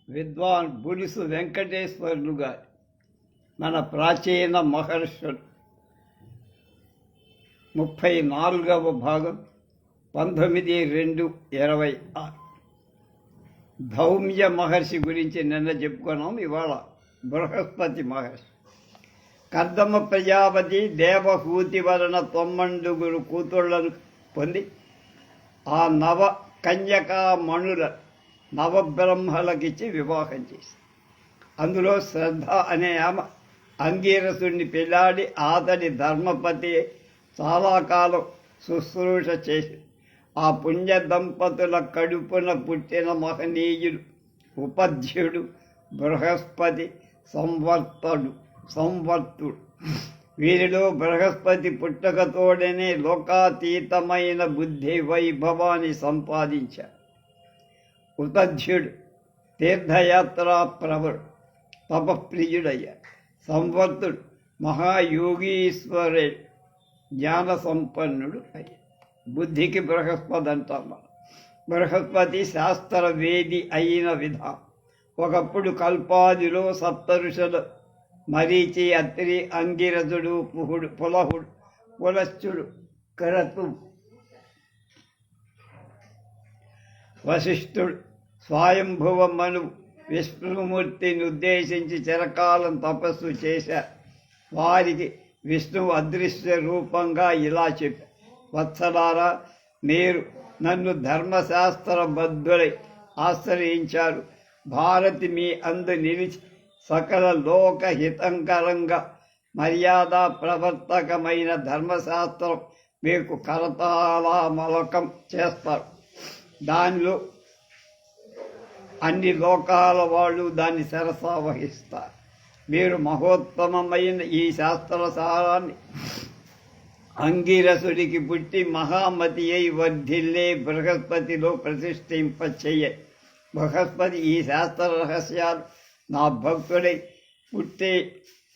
విద్వాన్ బులుసు వెంకటేశ్వర్లు గారు మన ప్రాచీన మహర్షులు 34వ భాగం 19/2/26 ధౌమ్య మహర్షి గురించి నిన్న చెప్పుకున్నాం. ఇవాళ బృహస్పతి మహర్షి కర్దమ ప్రజాపతి దేవహూతి వలన 9 కూతుళ్లను పొంది ఆ నవ కన్యకామణుల నవబ్రహ్మలకిచ్చి వివాహం చేసి అందులో శ్రద్ధ అనే ఆమె అంగీరసుడిని పెళ్ళాడి అతడి ధర్మపతి చాలా కాలం శుశ్రూష చేసి ఆ పుణ్య దంపతుల కడుపున పుట్టిన మహనీయుడు ఉపధ్యుడు బృహస్పతి సంవర్తుడు. వీరిలో బృహస్పతి పుట్టకతోడనే లోకాతీతమైన బుద్ధి వైభవాన్ని సంపాదించాడు. ఉతధ్యుడు తీర్థయాత్రా ప్రవరుడు తపప్రియుడయ్యాడు. సంవర్తుడు మహాయోగీశ్వరుడు జ్ఞాన సంపన్నుడు అయ్యాడు. బుద్ధికి బృహస్పతి అంటాం మనం. బృహస్పతి శాస్త్రవేది అయిన విధానం. ఒకప్పుడు కల్పాదిలో సప్తఋషులు మరీచి, అత్రి, అంగిరసుడు, పులహుడు, పులశ్చుడు, కరతు, వశిష్ఠుడు, స్వయంభువ మనువు విష్ణుమూర్తిని ఉద్దేశించి చిరకాలం తపస్సు చేశారు. వారికి విష్ణువు అదృశ్య రూపంగా ఇలా చెప్పారు: వత్సలారా, మీరు నన్ను ధర్మశాస్త్రబద్ధులై ఆశ్రయించారు. భారతి మీ అందు నిలిచి సకల లోకహితంకరంగా మర్యాద ప్రవర్తకమైన ధర్మశాస్త్రం మీకు కరతాళామలకం చేస్తారు. దానిలో అన్ని లోకాల వాళ్ళు దాన్ని శిరసా వహిస్తారు. మీరు మహోత్తమమైన ఈ శాస్త్రసారాన్ని అంగిరసుడికి పుట్టి మహామతి అయి వర్ధిల్లే బృహస్పతిలో ప్రతిష్ఠింపచేయ. బృహస్పతి ఈ శాస్త్ర రహస్యాలు నా భక్తుడై పుట్టే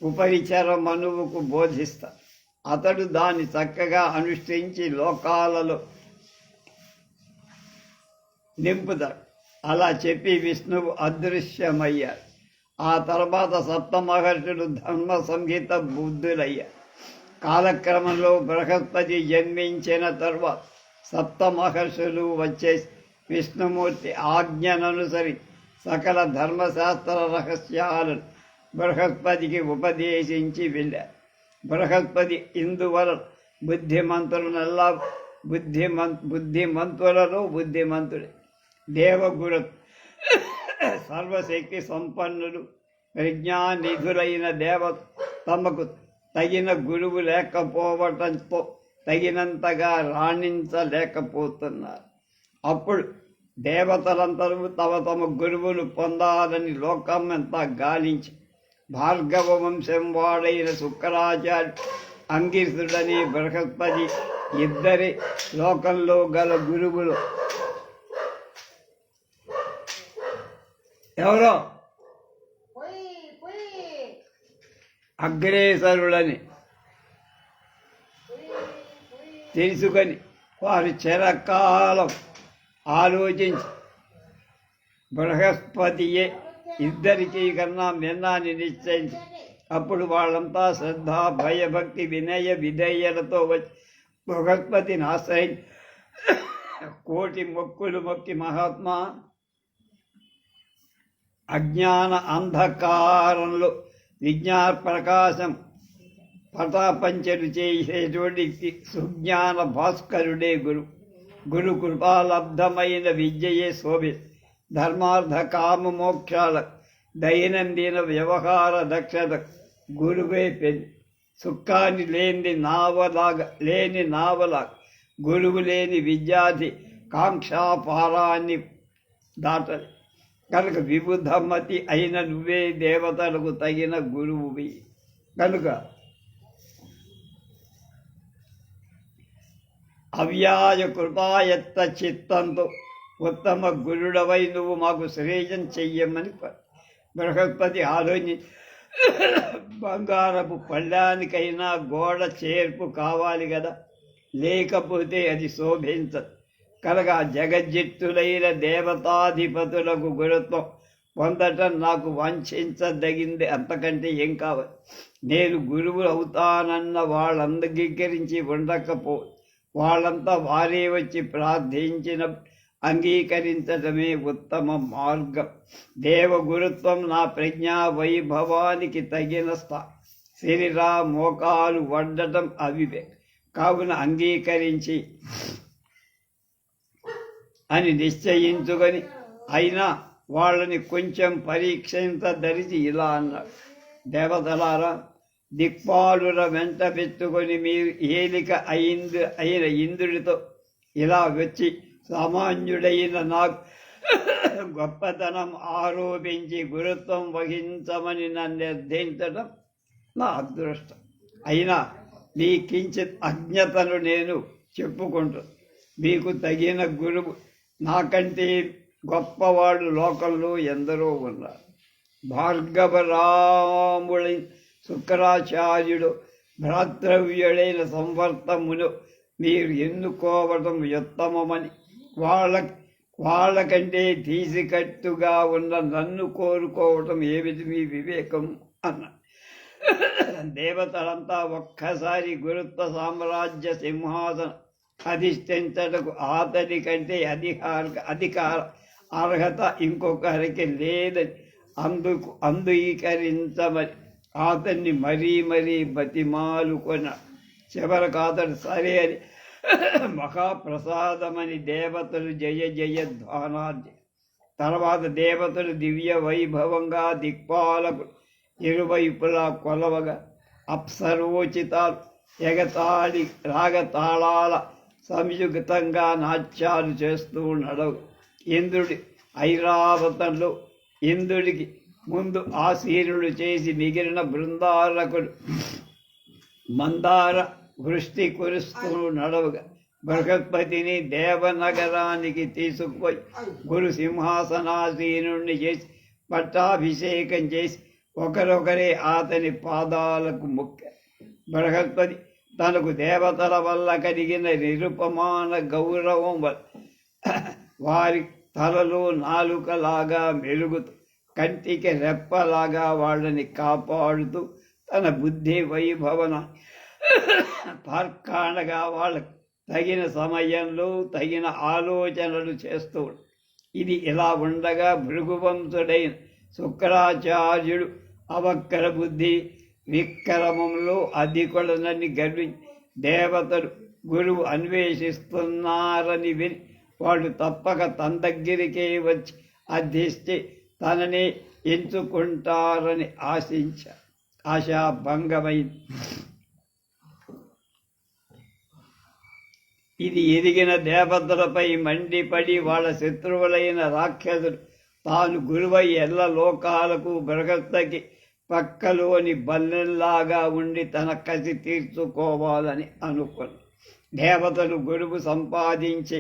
ఉపరిచర మనువుకు బోధిస్తాడు. అతడు దాన్ని చక్కగా అనుష్ఠించి లోకాలలో నింపుతాడు. అలా చెప్పి విష్ణువు అదృశ్యమయ్యాడు. ఆ తర్వాత సప్తమహర్షులు ధర్మ సంహిత బుద్ధులయ్యారు. కాలక్రమంలో బృహస్పతి జన్మించిన తర్వాత సప్తమహర్షులు వచ్చేసి విష్ణుమూర్తి ఆజ్ఞననుసరి సకల ధర్మశాస్త్ర రహస్యాలను బృహస్పతికి ఉపదేశించి వెళ్ళారు. బృహస్పతి ఇందువలన బుద్ధిమంతులనల్లా బుద్ధిమంతులలో బుద్ధిమంతుడే. దేవగురు సర్వశక్తి సంపన్నులు ప్రజ్ఞానిధులైన దేవత తమకు తగిన గురువు లేకపోవటంతో తగినంతగా రాణించలేకపోతున్నారు. అప్పుడు దేవతలందరూ తమ గురువులు పొందాలని లోకమంతా గాలించి భార్గవ వంశం వాడైన శుక్రాచార్య, అంగిరుడని బృహస్పతి ఇద్దరి లోకంలో గల గురువులు ఎవరో అగ్రేసరులని తెలుసుకొని వారు చిరకాలం ఆలోచించి బృహస్పతియే ఇద్దరికీ కన్నా మిన్నాన్ని నిశ్చయించి అప్పుడు వాళ్ళంతా శ్రద్ధ, భయభక్తి, వినయ, విధేయలతో వచ్చి బృహస్పతిని ఆశ్రయించి కోటి మొక్కులు మొక్కి, మహాత్మా, అజ్ఞాన అంధకారంలో విజ్ఞాన ప్రకాశం ప్రతాపంచలు చేసేటువంటి సుజ్ఞాన భాస్కరుడే గురు కృపాలబ్ధమైన విద్యయే శోభి. ధర్మార్థ కామ మోక్షాల దైనందిన వ్యవహార దక్షత గురువే పెళ్లి. సుఖాన్ని లేని నావలాగా గురువు లేని విద్యార్థి కాంక్షాపారాన్ని దాటలి. కనుక విబుధమతి అయిన నువ్వే దేవతలకు తగిన గురువువి. కనుక అవ్యాయ కృపాయత్త చిత్తంతో ఉత్తమ గురుడవై నువ్వు మాకు శ్రేయం చెయ్యమని బృహస్పతి ఆలోచించి బంగారపు పళ్ళానికైనా గోడ చేర్పు కావాలి కదా, లేకపోతే అది శోభించదు. కనుక జగజ్జిత్తులైన దేవతాధిపతులకు గురుత్వం పొందటం నాకు వాంఛించదగింది, అంతకంటే ఏం కావాలి. నేను గురువు అవుతానన్న వాళ్ళు అంగీకరించి ఉండకపో, వాళ్ళంతా వారే వచ్చి ప్రార్థించిన అంగీకరించడమే ఉత్తమ మార్గం. దేవగురుత్వం నా ప్రజ్ఞా వైభవానికి తగిన శరీర మోకాలు వడ్డటం అవివేక్. కావున అంగీకరించి అని నిశ్చయించుకొని, అయినా వాళ్ళని కొంచెం పరీక్షించదరిచి ఇలా అన్నాడు: దేవతలారా, దిక్పాలుర వెంట పెట్టుకొని మీరు ఏలిక అయిన ఇంద్రుడితో ఇలా వచ్చి సామాన్యుడైన నాకు గొప్పతనం ఆరోపించి గురుత్వం వహించమని నన్ను నిర్దేశించడం నా అదృష్టం. అయినా మీ కించిత్ అజ్ఞతను నేను చెప్పుకుంటాను. మీకు తగిన గురువు నాకంటే గొప్పవాడు లోకంలో ఎందరో ఉన్నారు. భార్గవరాముడైన శుక్రాచార్యుడు భ్రాతృవ్యుడైన సంవర్తమును మీరు ఎన్నుకోవడం ఉత్తమమని, వాళ్ళకంటే తీసికట్టుగా ఉన్న నన్ను కోరుకోవటం ఏమిటి మీ వివేకం అన్న. దేవతలంతా ఒక్కసారి గురుత్వ సామ్రాజ్య సింహాసనం అధిష్ఠించటకు అతడి కంటే అధికార అర్హత ఇంకొకరికి లేదని అంగీకరించమని అతన్ని మరీ బతిమాలుకొన. చివరకు అతడు సరే అని మహాప్రసాదమని దేవతలు జయ జయ ధ్వానార్జ. తర్వాత దేవతలు దివ్య వైభవంగా దిక్పాలకు ఇరువైపులా కొలవగా అప్సరోచితాలు ఎగతాళి రాగతాళాల సంయుక్తంగా నాట్యాలు చేస్తూ నడవు. ఇంద్రుడి ఐరావతంలో ఇంద్రుడికి ముందు ఆసీనుడు చేసి మిగిలిన బృందారకుడు మందార వృష్టి కురుస్తూ నడవుగా బృహస్పతిని దేవనగరానికి తీసుకుపోయి గురు సింహాసనాసీనుణ్ణి చేసి పట్టాభిషేకం చేసి ఒకరొకరే అతని పాదాలకు మొక్క. బృహస్పతి తనకు దేవతల వల్ల కలిగిన నిరుపమాన గౌరవం వల్ల వారి తలలో నాలుకలాగా మెరుగుతూ కంటికి రెప్పలాగా వాళ్ళని కాపాడుతూ తన బుద్ధి వైభవన తార్కాణగా వాళ్ళకు తగిన సమయంలో తగిన ఆలోచనలు చేస్తూ. ఇది ఇలా ఉండగా భృగువంశుడైన శుక్రాచార్యుడు అవక్ర బుద్ధి విక్రమంలో అధికులనని గర్వించి దేవతలు గురువు అన్వేషిస్తున్నారని విని వాళ్ళు తప్పక తన దగ్గరికే వచ్చి అర్థిస్తే తననే ఎంచుకుంటారని ఆశాభంగమైంది. ఇది ఎదిగిన దేవతలపై మండిపడి వాళ్ళ శత్రువులైన రాక్షసుడు తాను గురువై ఎల్ల లోకాలకు బృహస్పతికి పక్కలోని బల్లెల్లాగా ఉండి తన కసి తీర్చుకోవాలని అనుకుని దేవతలు గురువు సంపాదించి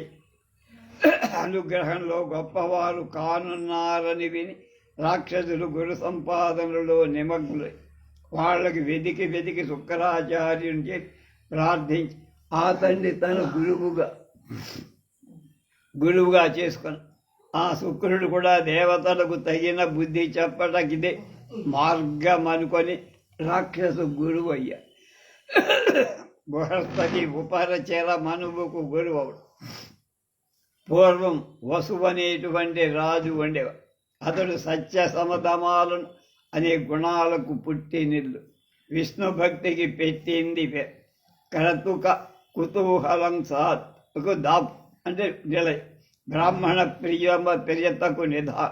అనుగ్రహంలో గొప్పవారు కానున్నారని విని రాక్షసులు గురు సంపాదనలో నిమగ్నులై వాళ్ళకి వెతికి శుక్రాచార్యుని చేసి ప్రార్థించి అతన్ని తన గురువుగా చేసుకుని ఆ శుక్రుడు కూడా దేవతలకు తగిన బుద్ధి చెప్పటకిదే మార్గం అనుకొని రాక్షసు గురువు అయ్యా. బృహస్పతి ఉపరచర మనువుకు గురువవుడు. పూర్వం వసువు అనేటువంటి రాజు ఉండేవాడు. అతడు సత్య సమధమాలను అనే గుణాలకు పుట్టినిల్లు. విష్ణు భక్తికి పెట్టింది కరతుక కుతూహలం సాత్ దాప్ అంటే నిలయ బ్రాహ్మణ ప్రియతకు నిధా.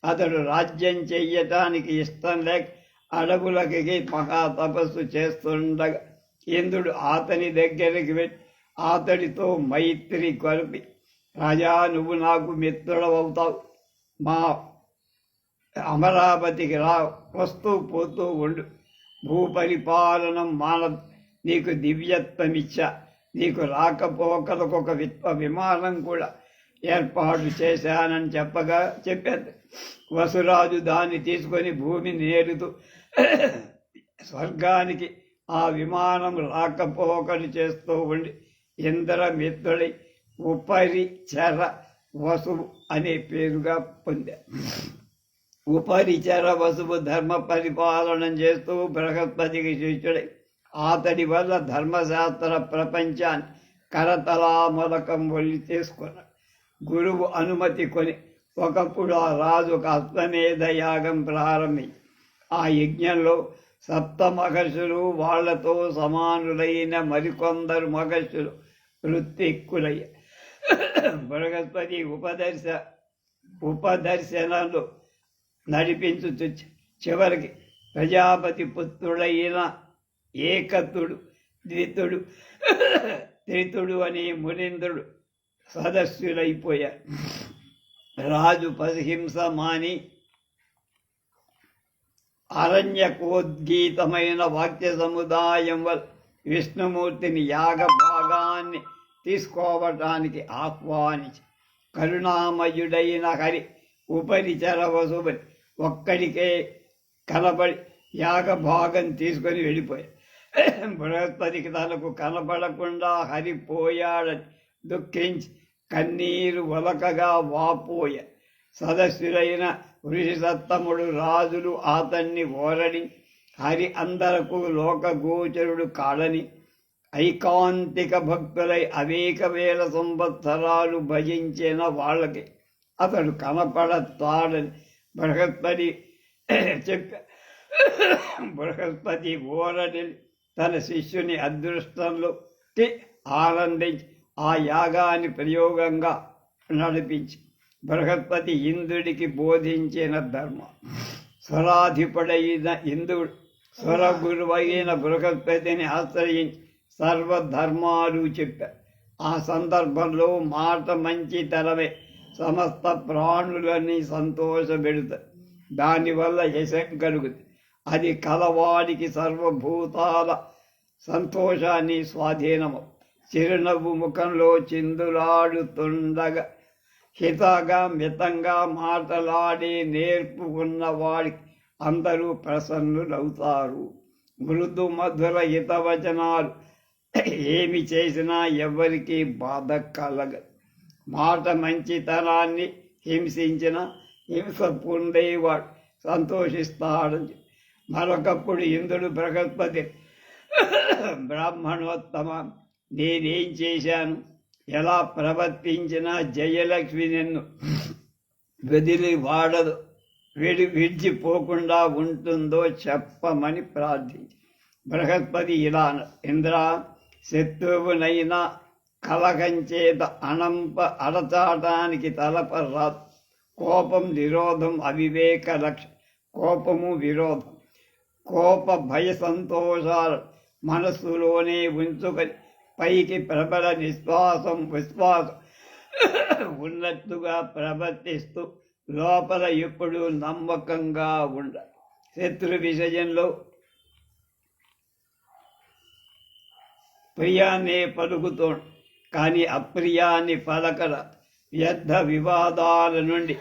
అతడు రాజ్యం చెయ్యటానికి ఇష్టం లేక అడవులకి మహా తపస్సు చేస్తుండగా ఇంద్రుడు అతని దగ్గరికి వెళ్ళి అతడితో మైత్రి కలిపి, రాజా, నువ్వు నాకు మిత్రుడవుతావు, మా అమరావతికి వస్తూ పోతూ ఉండు, భూపరిపాలనం మానదు, నీకు దివ్యత్వమిచ్చా, నీకు రాకపోకలకు ఒక విమానం కూడా ఏర్పాటు చేశానని చెప్పారు. వసురాజు దాన్ని తీసుకొని భూమిని నేరుతూ స్వర్గానికి ఆ విమానం రాకపోకలు చేస్తూ ఉండి ఇంద్రమిత్రుడి ఉపరిచర వసువు అనే పేరుగా పొందారు. ఉపరిచర వసువు ధర్మ పరిపాలన చేస్తూ బృహస్పతికి శిష్యుడై అతడి వల్ల ధర్మశాస్త్ర ప్రపంచాన్ని కరతలామలకం ఒల్లి చేసుకున్నాడు. గురువు అనుమతి కొని ఒకప్పుడు ఆ రాజు ఒక అశ్వమేధ యాగం ప్రారంభించి ఆ యజ్ఞంలో సప్త మహర్షులు వాళ్లతో సమానులైన మరికొందరు మహర్షులు ఋత్విక్కులయ్య. బృహస్పతి ఉపదర్శనలు నడిపించుతూ చివరికి ప్రజాపతి పుత్రుడైన ఏకతుడు, ద్వితుడు, త్రితుడు అనే మునీంద్రుడు సదస్సులైపోయారు. రాజు పశుహింస మాని అరణ్యకోద్గీతమైన వాక్య సముదాయం వల్ల విష్ణుమూర్తిని యాగ భాగాన్ని తీసుకోవటానికి ఆహ్వానించి కరుణామయుడైన హరి ఉపరిచర వసుబని ఒక్కడికే కనబడి యాగ భాగం తీసుకొని వెళ్ళిపోయాడు. బృహస్పతికి తనకు కనబడకుండా హరిపోయాడని దుఃఖించి కన్నీరు ఒలకగా వాపోయ సదస్సులైన వృషిసత్తముడు రాజులు అతన్ని ఓరడి హరి అందరకు లోకగోచరుడు కాడని ఐకాంతిక భక్తులై అనేక వేల సంవత్సరాలు భజించిన వాళ్ళకి అతడు కనపడతాడని బృహస్పతి చెప్పారు. బృహస్పతి ఓరడి తన శిష్యుని అదృష్టంలో ఆనందించి ఆ యాగాన్ని ప్రయోగంగా నడిపించి బృహస్పతి ఇంద్రుడికి బోధించిన ధర్మం. స్వరాధిపుడైన ఇంద్రుడు స్వరగురువైన బృహస్పతిని ఆశ్రయించి సర్వధర్మాలు చెప్పారు. ఆ సందర్భంలో మాట మంచితనమే సమస్త ప్రాణులని సంతోషపెడుతారు. దానివల్ల యశం కలుగుతుంది. అది కలవాడికి సర్వభూతాల సంతోషాన్ని స్వాధీనము. చిరునవ్వు ముఖంలో చిందులాడుతుండగా హితగా మితంగా మాటలాడే నేర్పు ఉన్నవాడికి అందరూ ప్రసన్నులవుతారు. మృదు మధుర హితవచనాలు ఏమి చేసినా ఎవరికి బాధ కలగదు. మాట మంచితనాన్ని హింసించిన హింస పొందేవాడు సంతోషిస్తాడని. మరొకప్పుడు ఇంద్రుడు బృహస్పతి, బ్రాహ్మణోత్తమ, నేనేం చేశాను, ఎలా ప్రవర్తించినా జయలక్ష్మి నిన్ను వదిలి వాడదు, విడిచిపోకుండా ఉంటుందో చెప్పమని ప్రార్థించి బృహస్పతి ఇలా ఇంద్ర, శత్రువునైనా కలహం చేత అడచాటానికి తలపరాదు. కోపం నిరోధం అవివేక లక్ష్యం. కోపము విరోధం. కోప భయ సంతోషాలు మనస్సులోనే ఉంచుకొని పైకి ప్రబల విశ్వాసం ఉన్నట్టుగా ప్రవర్తిస్తూ లోపల ఎప్పుడు నమ్మకంగా ఉండాలి. శత్రు విషయంలో ప్రియాన్నే పలుకుతోండు, కానీ అప్రియాన్ని పలకర. వ్యర్థ వివాదాల నుండి,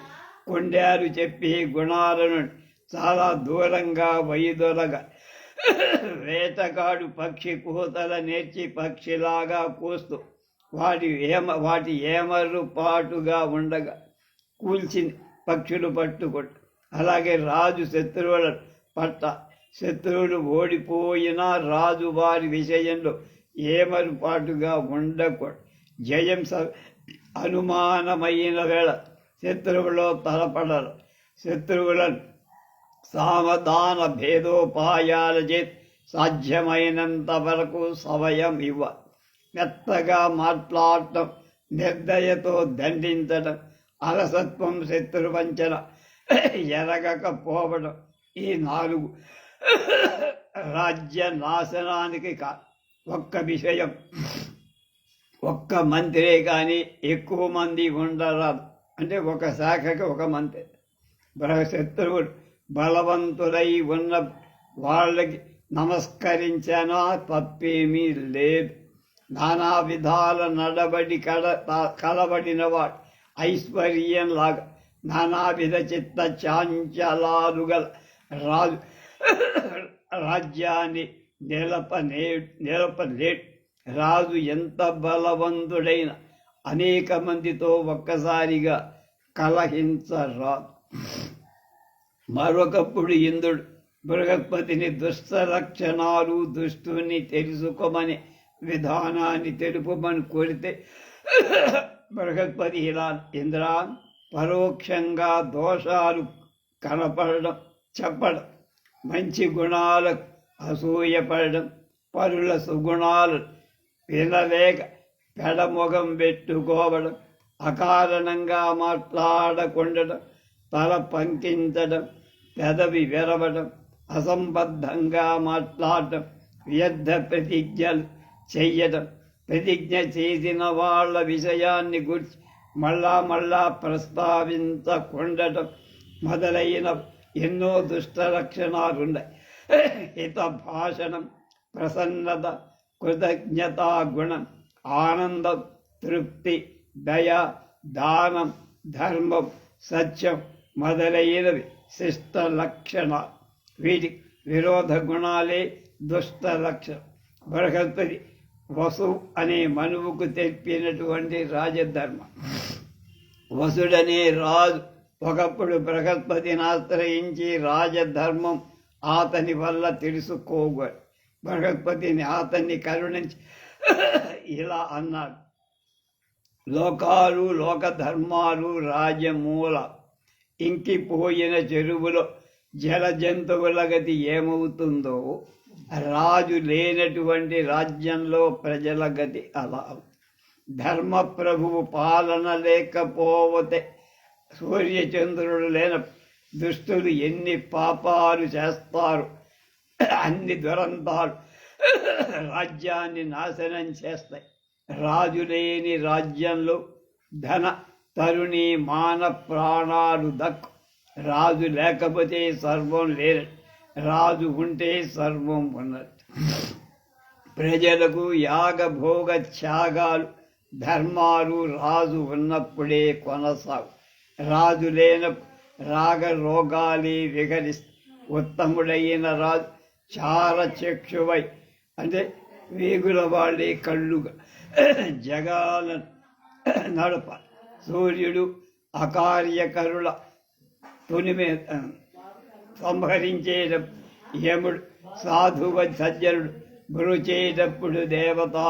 కొండారు చెప్పే గుణాల నుండి చాలా దూరంగా వైదొలగా. వేటగాడు పక్షి కూతల నేర్చి పక్షిలాగా కూస్తూ వాటి ఏమర్రు పాటుగా ఉండగా కూల్చి పక్షులు పట్టుకొట్టు. అలాగే రాజు శత్రువుల పట్ట. శత్రువులు ఓడిపోయినా రాజు వారి విషయంలో ఏమరుపాటుగా ఉండకూడదు. జయం అనుమానమైన వేళ శత్రువులో తలపడరు. శత్రువులను సావధాన భేదోపాయాల చేతి సాధ్యమైనంత వరకు సమయం ఇవ్వాలి. మెత్తగా మాట్లాడటం, నిర్దయతో దండించడం, అలసత్వం, శత్రువంచన, ఎరగకపోవడం, ఈ 4 రాజ్య నాశనానికి కాదు. ఒక్క విషయం, ఒక్క మంత్రే కానీ ఎక్కువ మంది ఉండరాదు. అంటే ఒక శాఖకి ఒక మంత్రి. శత్రువులు బలవంతులై ఉన్న వాళ్ళకి నమస్కరించినా తప్పేమీ లేదు. నానా విధాల నడబడి కలబడిన వాడు ఐశ్వర్యంలాగా నానావిధ చిత్త చాంచలాలు గల రాజు రాజ్యాన్ని నిలపలేడు. రాజు ఎంత బలవంతుడైన అనేక మందితో ఒక్కసారిగా కలహించరాదు. మరొకప్పుడు ఇంద్రుడు బృహస్పతిని దుష్ట లక్షణాలు దుష్టుని తెలుసుకోమని విధానాన్ని తెలుపమని కోరితే బృహస్పతి ఇలా ఇంద్ర పరోక్షంగా దోషాలు కనపడడం చెప్పడం, మంచి గుణాలకు అసూయపడడం, పరుల సుగుణాలు వినలేక పెడముఖం పెట్టుకోవడం, అకారణంగా మాట్లాడకుండడం, తల పంకించడం, పెదవి విరవడం, అసంబద్ధంగా మాట్లాడటం, వ్యర్థ ప్రతిజ్ఞలు చెయ్యడం, ప్రతిజ్ఞ చేసిన వాళ్ళ విషయాన్ని గురించి మళ్ళా ప్రస్తావించకుండటం మొదలైన ఎన్నో దుష్ట లక్షణాలున్నాయి. హిత భాషణం, ప్రసన్నత, కృతజ్ఞతా గుణం, ఆనందం, తృప్తి, దయ, దానం, ధర్మం, సత్యం మొదలైనవి శిష్ట లక్షణాలు. వీటి విరోధ గుణాలే దుష్ట లక్షణం. బృహస్పతి వసు అనే మనువుకు తెలిపినటువంటి రాజధర్మం. వసుడనే రాజు ఒకప్పుడు బృహస్పతిని ఆశ్రయించి రాజధర్మం అతని వల్ల తెలుసుకోగలడు. బృహస్పతిని అతన్ని కరుణించి ఇలా అన్నాడు: లోకాలు లోకధర్మాలు రాజమూల, ఇంకిపోయిన చెరువులో జల జంతువుల గతి ఏమవుతుందో రాజు లేనటువంటి రాజ్యంలో ప్రజల గతి అలా. ధర్మప్రభువు పాలన లేకపోతే సూర్యచంద్రుడు లేన దుష్టులు ఎన్ని పాపాలు చేస్తారు, అన్ని దురంతాలు రాజ్యాన్ని నాశనం చేస్తాయి. రాజు లేని రాజ్యంలో ధన తరుణి మాన ప్రాణాలు దక్కు. రాజు లేకపోతే సర్వం లేనట్టు, రాజు ఉంటే సర్వం ఉన్నట్టు. ప్రజలకు యాగభోగ త్యాగాలు ధర్మాలు రాజు ఉన్నప్పుడే కొనసాగు. రాజు లేనప్పుడు రాగరోగాలే విహరిస్తాయి. ఉత్తముడైన రాజు చారచక్షువై అంటే వేగుల వాళ్ళే కళ్ళుగా జగాలను నడప. సూర్యుడు అకార్యకరుల తునిమే సంహరించేటప్పుడు యముడు, సాధువ సజ్జనుడు గురుచేటప్పుడు దేవతా.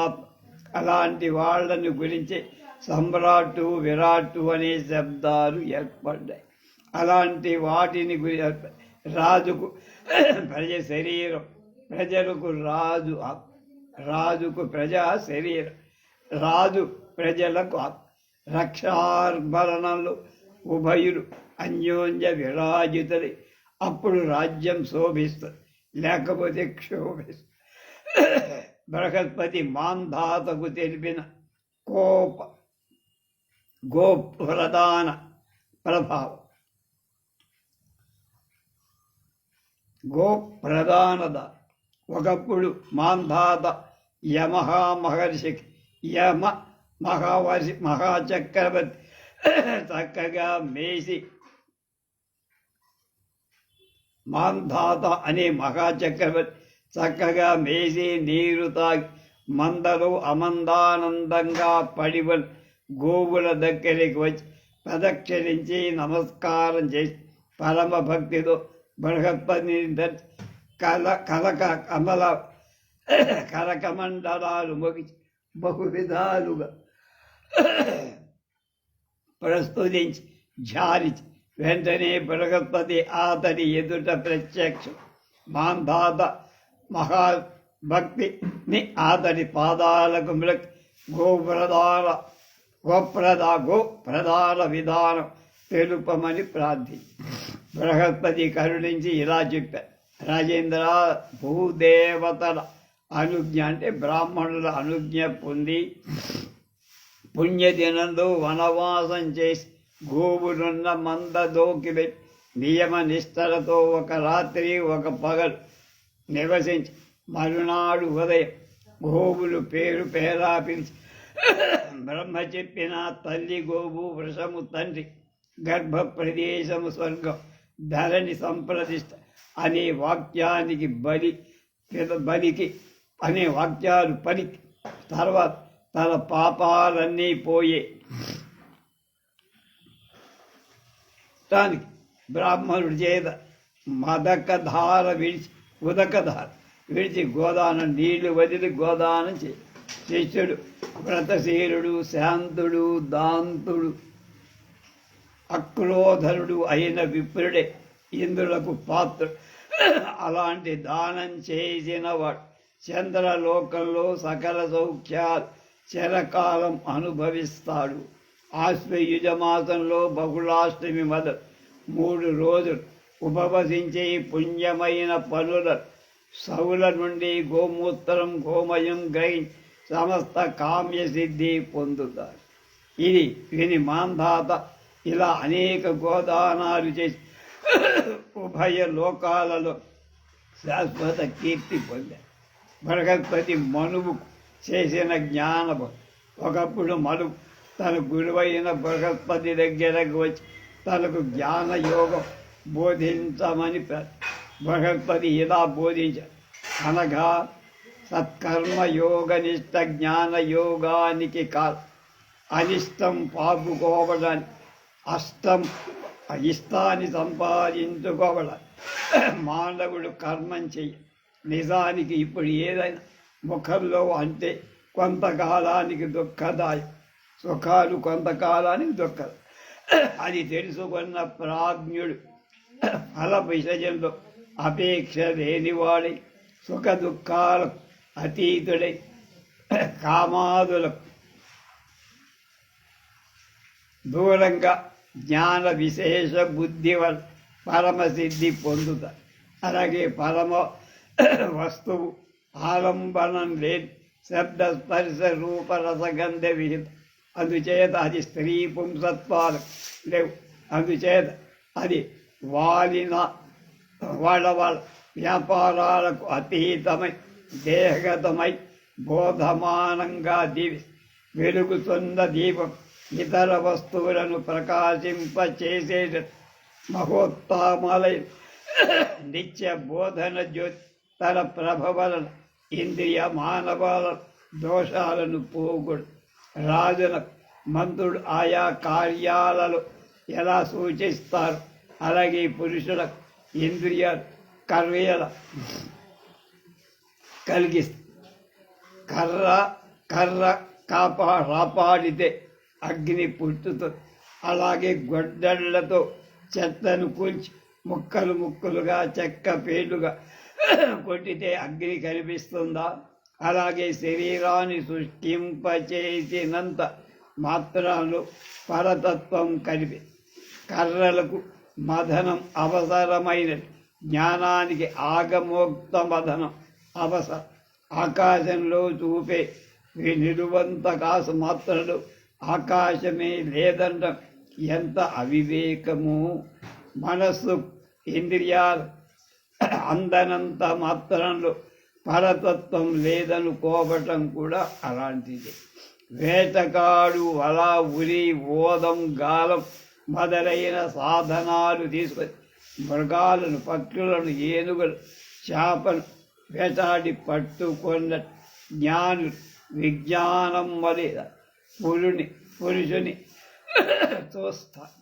అలాంటి వాళ్ళని గురించి సమ్రాటు విరాటు అనే శబ్దాలు ఏర్పడ్డాయి. అలాంటి వాటిని రాజుకు ప్రజ శరీరం, ప్రజలకు రాజు, రాజుకు ప్రజా శరీరం, రాజు ప్రజలకు రక్షాభరణంలో ఉభయులు అన్యోన్య విరాజితులై అప్పుడు రాజ్యం శోభిస్తుంది, లేకపోతే క్షోభిస్తుంది. బృహస్పతి మాంధాతకు తెలిపిన గోప్రధాన ప్రభావం. గోప్రధానత ఒకప్పుడు మాంధాత మహర్షికి యమ మహాచక్రవర్తి చక్కగా మేసి, మాంధాత అనే మహాచక్రవర్తి చక్కగా మేసి నీరు తాగి మందలు అమందానందంగా పడివల్ గోవుల దగ్గరికి వచ్చి ప్రదక్షిణించి నమస్కారం చేసి పరమ భక్తితో బృహస్పతిని కమల కరకమండలాలు మొగిచి బహువిధాలుగా ప్రస్తుతించి ధ్యానించి వెంటనే బృహస్పతి అతడి ఎదుట ప్రత్యక్షం. మాంధాత మహాభక్తిని అతడి పాదాలకు మృక్ గోప్రధాన విధానం తెలుపమని ప్రార్థించి బృహస్పతి కరుణించి ఇలా చెప్పారు: రాజేంద్ర, భూదేవతల అనుజ్ఞ అంటే బ్రాహ్మణుల అనుజ్ఞ పొంది పుణ్యదినంలో వనవాసం చేసి గోవులున్న మందదోకి పెట్టి నియమ నిష్టలతో ఒక రాత్రి ఒక పగలు నివసించి మరునాడు ఉదయం గోవులు పేరు పేరా పిలిచి బ్రహ్మ చెప్పిన తల్లి గోవు, వృషము తండ్రి, గర్భ ప్రదేశము స్వర్గం, ధరణి సంప్రదిష్ట అనే వాక్యానికి బలికి అనే వాక్యాలు పలికి తర్వాత తన పాపాలన్నీ పోయే దానికి బ్రాహ్మణుడి చేత మదకధార విడిచి ఉదకధార విడిచి గోదానం నీళ్లు వదిలి గోదానం శిష్యుడు వ్రతశీలుడు శాంతుడు దాంతుడు అక్రోధరుడు అయిన విప్రుడే ఇంద్రులకు పాత్ర. అలాంటి దానం చేసినవాడు చంద్రలోకంలో సకల సౌఖ్యాలు చిరకాలం అనుభవిస్తాడు. ఆశ్వయుజమాసంలో బహుళాష్టమి మొదలు 3 రోజులు ఉపవసించే పుణ్యమైన పనుల సౌల నుండి గోమూత్రం గోమయం గ్రహించి సమస్త కామ్యసిద్ధి పొందుతారు. ఇది విని మాంధాత ఇలా అనేక గోదానాలు చేసి ఉభయ లోకాలలో శాశ్వత కీర్తి పొందారు. బృహస్పతి మనువు చేసిన జ్ఞానము. ఒకప్పుడు మనువు తన గురువైన బృహస్పతి దగ్గరకు వచ్చి తనకు జ్ఞానయోగం బోధించమని బృహస్పతి ఇలా బోధించారు. అనగా సత్కర్మయోగనిష్ట జ్ఞానయోగానికి కాదు, అనిష్టం పాపుకోవడానికి, ఇష్టాన్ని సంపాదించుకోవడానికి మానవుడు కర్మం చెయ్యి. నిజానికి ఇప్పుడు ఏదైనా ముఖంలో అంటే కొంతకాలానికి దుఃఖదాయం, సుఖాలు కొంతకాలానికి దుఃఖం. అది తెలుసుకున్న ప్రాజ్ఞుడు ఫల విషయంలో అపేక్ష లేనివాడై సుఖ దుఃఖాలకు అతీతుడై కామాదులకు దూరంగా జ్ఞాన విశేష బుద్ధి వల్ల పరమసిద్ధి పొందుతారు. అలాగే పరమ వస్తువు ఆలంబనం లేదు, శబ్ద స్పర్శ రూప రసగంధ విహితం. అందుచేత అది స్త్రీ పుంసత్వాలు లేవు. అందుచేత అది వాళ్ళ వ్యాపారాలకు అతీతమై దేహగతమై బోధమానంగా వెలుగుతున్న దీపం ఇతర వస్తువులను ప్రకాశింపచేసే మహోత్తమలై నిత్య బోధన జ్యోతి తన ప్రభ వలన ఇంద్రియ మానవాల దోషాలను పోగొడు. రాజులకు మంత్రుడు ఆయా కార్యాలలో ఎలా సూచిస్తారు, అలాగే పురుషులకు ఇంద్రియాలు కర్రల కలిగిస్తారు. కర్ర రాపాడితే అగ్ని పుట్టుతుంది. అలాగే గొడ్డళ్లతో చెత్తను కూల్చి ముక్కలు ముక్కలుగా చెక్క పేలుగా కొట్టితే అగ్ని కనిపిస్తుందా? అలాగే శరీరాన్ని సృష్టింపచేసినంత మాత్రాలు పరతత్వం కర్రలకు మదనం అవసరమైన జ్ఞానానికి ఆగమోక్త మదనం అవసరం. ఆకాశంలో చూపే నిలువంతకాశ మాత్రలు ఆకాశమే లేదండం ఎంత అవివేకము. మనస్సు ఇంద్రియాలు అందనంత మాత్రంలో పరతత్వం లేదనుకోవటం కూడా అలాంటిది. వేటగాడు వల, ఉరి, ఓదం, గాలం మొదలైన సాధనాలు తీసుకొని మృగాలను, పక్షులను, ఏనుగులు, చేపను వేటాడి పట్టుకున్న జ్ఞానులు విజ్ఞానం వలె పురుషుని చూస్తారు.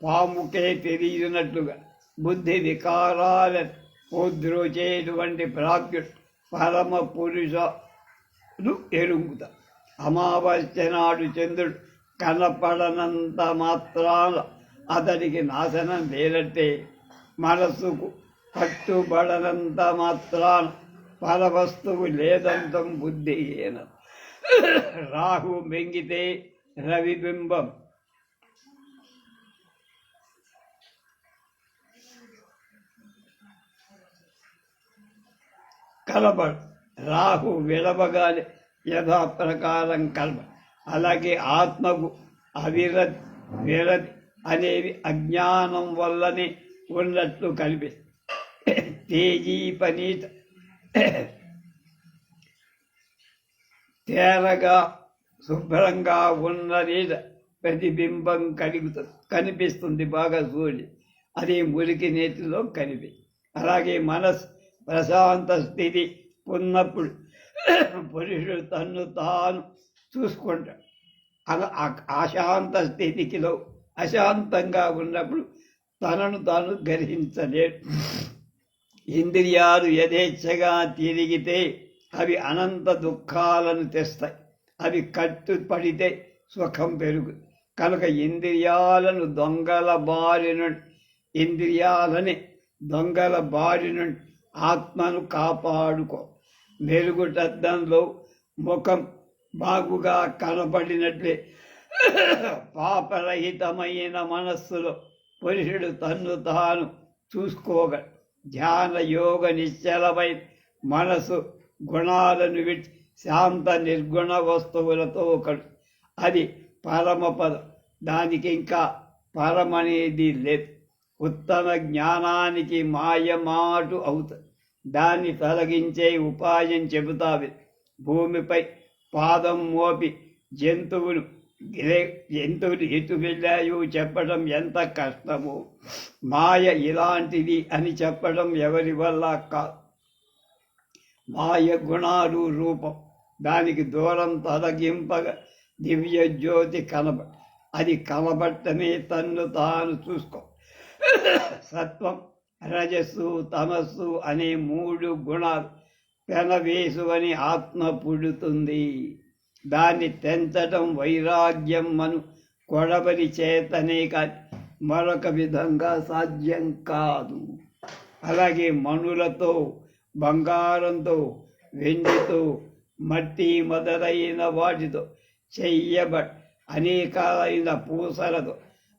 పాముకే తెలియనట్లుగా బుద్ధి వికారాలను ఉద్రోచేటువంటి ప్రాజ్ఞుడు పరమ పురుషులు ఎరుగుతారు. అమావాస్య నాడు చంద్రుడు కనపడనంత మాత్రాన అతనికి నాశనం లేనట్టే మనస్సుకు పట్టుబడనంత మాత్రాన పరవస్తువు లేదంతం బుద్ధి అయిన. రాహు మెంగితే రవిబింబం కలబడు. రాహు విడవగానే యథాప్రకారం కలబడు. అలాగే ఆత్మకు విరతి అనేవి అజ్ఞానం వల్లనే ఉన్నట్లు కనిపిస్తుంది. తేజీ పనీత తేరగా శుభ్రంగా ఉన్న నీడ ప్రతిబింబం కనిపిస్తుంది బాగా చూడి. అది మురికి నేతిలో కనిపిస్తుంది. అలాగే మనసు ప్రశాంత స్థితి ఉన్నప్పుడు పురుషుడు తన్ను తాను చూసుకుంటాడు. అశాంత స్థితికిలో అశాంతంగా ఉన్నప్పుడు తనను తాను గ్రహించలేడు. ఇంద్రియాలు యథేచ్ఛగా తిరిగితే అవి అనంత దుఃఖాలను తెస్తాయి. అవి కట్టుపడితే సుఖం పెరుగు. కనుక ఇంద్రియాలని దొంగల బారి నుండి ఆత్మను కాపాడుకో. మెరుగుటద్దంలో ముఖం బాగుగా కనపడినట్లే పాపరహితమైన మనస్సులో పురుషుడు తన్ను తాను చూసుకోగలడు. ధ్యాన యోగ నిశ్చలమై మనసు గుణాలను విడిచి శాంత నిర్గుణ వస్తువులతో ఒకడు. అది పరమపదం. దానికి ఇంకా పరమనేది లేదు. ఉత్తమ జ్ఞానానికి మాయమాటు అవుతుంది. దాన్ని తొలగించే ఉపాయం చెబుతావి. భూమిపై పాదం మోపి జంతువులు ఎటు వెళ్ళాయో చెప్పడం ఎంత కష్టమో, మాయ ఇలాంటిది అని చెప్పడం ఎవరి వల్ల కాదు. మాయ గుణాలు రూపం. దానికి దూరం తొలగింపగా దివ్య జ్యోతి అది కనబట్టమే తన్ను తాను చూసుకో. సత్వం, రజస్సు, తమస్సు అనే 3 గుణాలు పెనవేసువని ఆత్మ పుడుతుంది. దాన్ని తెంచటం వైరాగ్యం కొడబలి చేతనే కాని మరొక విధంగా సాధ్యం కాదు. అలాగే మణులతో, బంగారంతో, వెండితో, మట్టి మొదలైన వాటితో చెయ్యబడి అనేకాలైన పూసలతో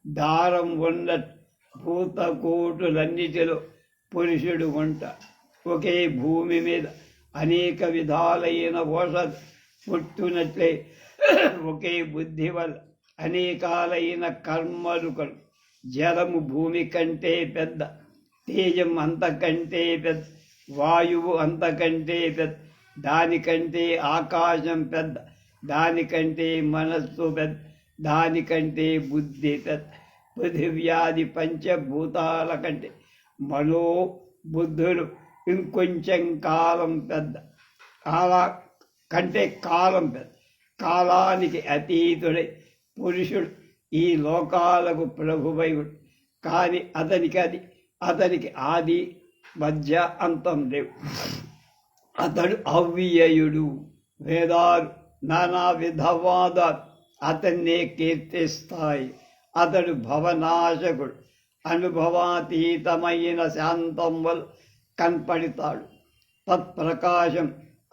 దారం ఉన్న భూతకోటులన్నిటిలో పురుషుడు ఉంటాడు. ఒకే భూమి మీద అనేక విధాలైన ఓషధ పుట్టునట్లే ఒకే బుద్ధి వల్ల అనేకాలైన కర్మలు కలు. జలము భూమి కంటే పెద్ద, తేజం అంతకంటే పెద్ద, వాయువు అంతకంటే పెద్ద, దానికంటే ఆకాశం పెద్ద, దానికంటే మనస్సు పెద్ద, దానికంటే బుద్ధి పెద్ద. పృథివ్యాది పంచభూతాల కంటే మనో బుద్ధులు ఇంకొంచెం కాలం పెద్ద. కాలం పెద్ద. కాలానికి అతీతుడై పురుషుడు ఈ లోకాలకు ప్రభువై కానీ అతనికి ఆది మధ్య అంతం లేవు. అతడు అవ్యయుడు. వేదాలు నానా విధవాదాలు అతన్నే కీర్తిస్తాయి. అతడు భవనాశకుడు. అనుభవాతీతమైన శాంతం వల్ల కనపడతాడు. తత్ప్రకాశం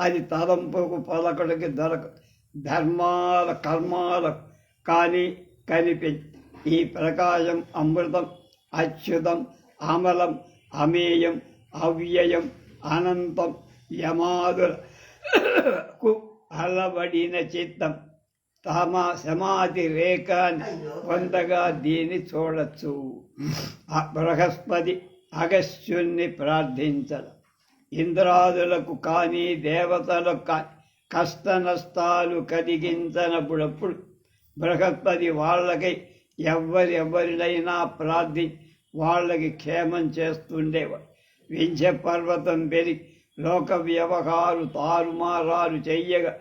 అది తలంపుకు పలకడికి దొరకదు. ధర్మాల కర్మాలకు కానీ కనిపించి ఈ ప్రకాశం అమృతం, అచ్యుతం, అమలం, అమేయం, అవ్యయం, అనంతం. యమాదులకు అలబడిన చిత్తం సమాధి రేఖాన్ని పొందగా దీన్ని చూడొచ్చు. బృహస్పతి అగస్త్యుణ్ణి ప్రార్థించడం. ఇంద్రాదులకు కానీ దేవతలకు కానీ కష్ట నష్టాలు కలిగించనప్పుడప్పుడు బృహస్పతి వాళ్ళకై ఎవరినైనా ప్రార్థించి వాళ్ళకి క్షేమం చేస్తుండేవాడు. వింధ్య పర్వతం పెరిగి లోక వ్యవహారు తారుమారాలు చెయ్యగా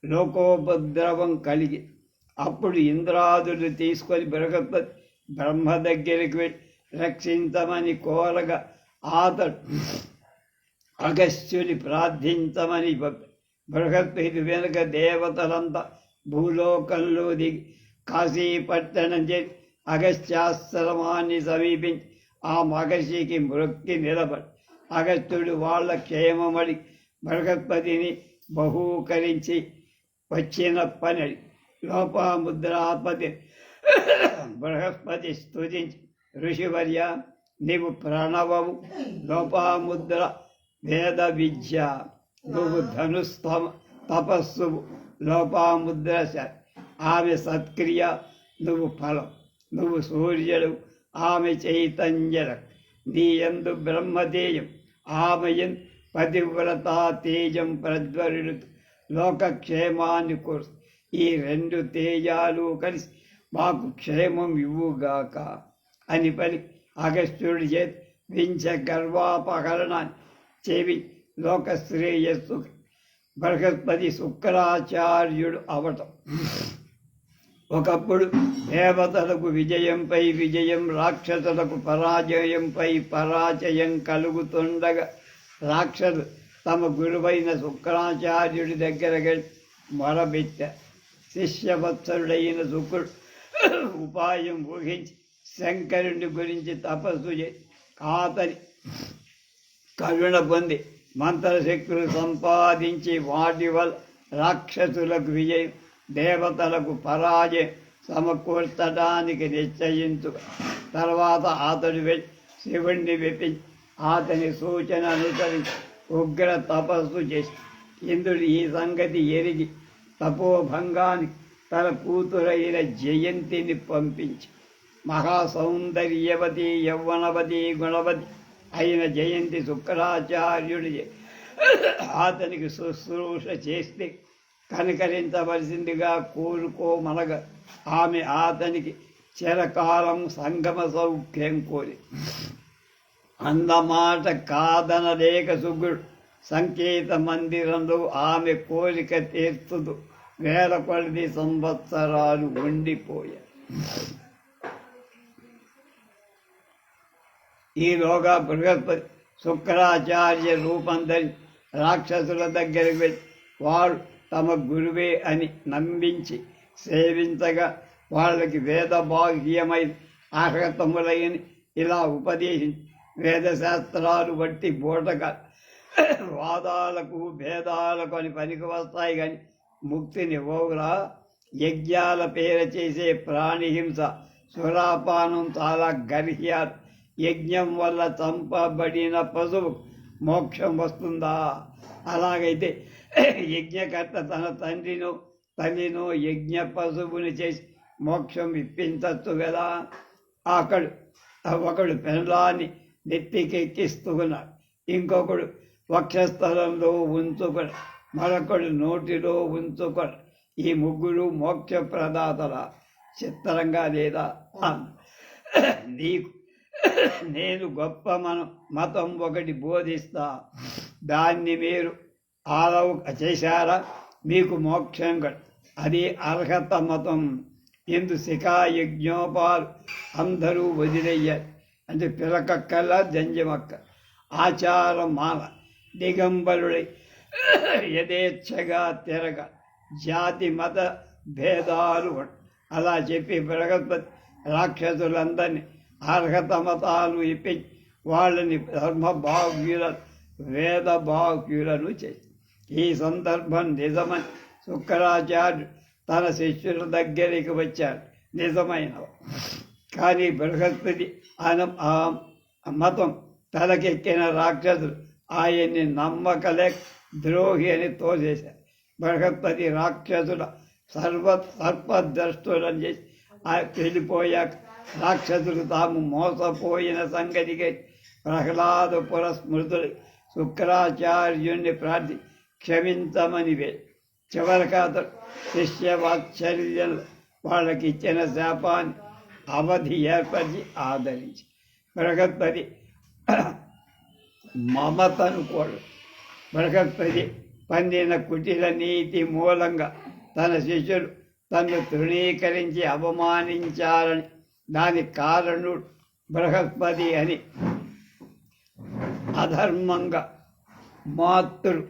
లోకోపద్రవం కలిగి అప్పుడు ఇంద్రాదులు తీసుకొని బృహస్పతి బ్రహ్మ దగ్గరికి వెళ్ళి రక్షించమని కోరగా అతడు అగస్త్యుని ప్రార్థించమని బృహస్పతి వెనుక దేవతలంతా భూలోకంలో దిగి కాశీపట్టణం చేసి అగస్త్యాశ్రమాన్ని సమీపించి ఆ మహర్షికి మృక్కి నిలబడి అగస్త్యుడు వాళ్ళ క్షేమమడి బృహస్పతిని బహూకరించి వచ్చిన పని లోపాముద్రాపతి బృహస్పతి స్తుతించి, ఋషివర్య నీవు ప్రణవము, లోపాముద్ర వేద విద్య, నువ్వు ధనుస్తమ తపస్సు, లోపాముద్ర ఆమె సత్క్రియ, నువ్వు ఫలం, నువ్వు సూర్యుడు, ఆమె చైతన్యరం, నీ యందు బ్రహ్మతేజం, ఆమెయన్ పతివ్రతా తేజం ప్రజ్వరుడు లోకక్షేమాన్ని కోరు. ఈ 2 తేజాలు కలిసి మాకు క్షేమం ఇవ్వుగాక అని పలి అగస్త్యుడి చేతి వించ గర్వాపహరణాన్ని చెవి లోక శ్రేయస్సు బృహస్పతి శుక్రాచార్యుడు అవటం. ఒకప్పుడు దేవతలకు విజయంపై విజయం, రాక్షసులకు పరాజయంపై పరాజయం కలుగుతుండగా రాక్షసు తమ గురువైన శుక్రాచార్యుడి దగ్గరకి మొరబెట్టారు. శిష్యవత్సరుడైన శుక్రుడు ఉపాయం ఊహించి శంకరుని గురించి తపస్సు చేసి అతని కరుణ పొంది మంత్రశక్తులు సంపాదించి వాటి వల్ల రాక్షసులకు విజయం, దేవతలకు పరాజయం సమకూర్చడానికి నిశ్చయించు. తర్వాత అతడు వెళ్ళి శివుణ్ణి వెప్పించి అతని సూచన అనుసరించి ఉగ్ర తపస్సు చేసి ఇంద్రుడు ఈ సంగతి ఎరిగి తపోభంగానికి తన కూతురైన జయంతిని పంపించి మహాసౌందర్యవతి యౌవనవతి గుణవతి అయిన జయంతి శుక్రాచార్యుడి అతనికి శుశ్రూష చేస్తే కనికరించవలసిందిగా కోరుకోమనగా ఆమె అతనికి చిరకాలం సంగమ సౌఖ్యం కోరి అన్నమాట కాదనలేక శుక్రుడు సంకేత మందిరంలో ఆమె కోరిక తీర్చుతూ వేల కొలది సంవత్సరాలు ఉండిపోయారు. ఈలోగా బృహస్పతి శుక్రాచార్య రూపం ధరించి రాక్షసుల దగ్గరికి వెళ్ళి వారు తమ గురువే అని నమ్మించి సేవించగా వాళ్ళకి వేదబాహ్యమైన అర్హతములైన ఇలా ఉపదేశించి వేదశాస్త్రాలు బట్టి బోటగా వాదాలకు భేదాలకు అని పనికి వస్తాయి కానీ ముక్తినివ్వవురా. యజ్ఞాల పేర చేసే ప్రాణిహింస, సురాపానం చాలా గర్హ్యాలు. యజ్ఞం వల్ల చంపబడిన పశువు మోక్షం వస్తుందా? అలాగైతే యజ్ఞకర్త తన తండ్రినో తల్లినో యజ్ఞ పశువుని చేసి మోక్షం ఇప్పించచ్చు కదా. ఒకడు పెండ్లాన్ని నెత్తికెక్కిస్తున్నాడు, ఇంకొకడు వక్షస్థలంలో ఉంచుకొని, మరొకడు నోటిలో ఉంచుకొని. ఈ ముగ్గురు మోక్ష ప్రదాతల చిత్రంగా లేదా? నీకు నేను గొప్ప మతం ఒకటి బోధిస్తా, దాన్ని మీరు చేశారా? మీకు మోక్షం అది అర్హత మతం. ఇందు శిఖాయజ్ఞోపాలు అందరూ వదిలేయారు. అంటే పిలకక్కల్లా జంజమక్క ఆచారం మాల దిగంబరుడై యథేచ్ఛగా తిరగ జాతి మత భేదాలు. అలా చెప్పి బృహస్పతి రాక్షసులందరినీ అర్హత మతాలు ఇప్పించి వాళ్ళని ధర్మభాగ్యులను వేదభాగ్యులను చేసి ఈ సందర్భం నిజమని శుక్రాచార్యుడు తన శిష్యుల దగ్గరికి వచ్చాడు. నిజమైన కానీ బృహస్పతి మతం తలకెక్కిన రాక్షసులు ఆయన్ని నమ్మకలే ద్రోహి అని తోసేశారు. బృహస్పతి రాక్షసుల సర్పద్రష్టులను చేసి వెళ్ళిపోయాక రాక్షసులు తాము మోసపోయిన సంగతికి ప్రహ్లాదపుర స్మృతులు శుక్రాచార్యుణ్ణి ప్రార్థి క్షమించమని చివరికి అతడు శిష్యవాత్సల్యం వాళ్ళకి ఇచ్చిన శాపాన్ని అవధి ఏర్పరిచి ఆదరించి బృహస్పతి మమతను కూడా బృహస్పతి పండిన కుటిల నీతి మూలంగా తన శిష్యులు తన్ను తృణీకరించి అవమానించారని దాని కారణుడు బృహస్పతి అని అధర్మంగా మాతృడు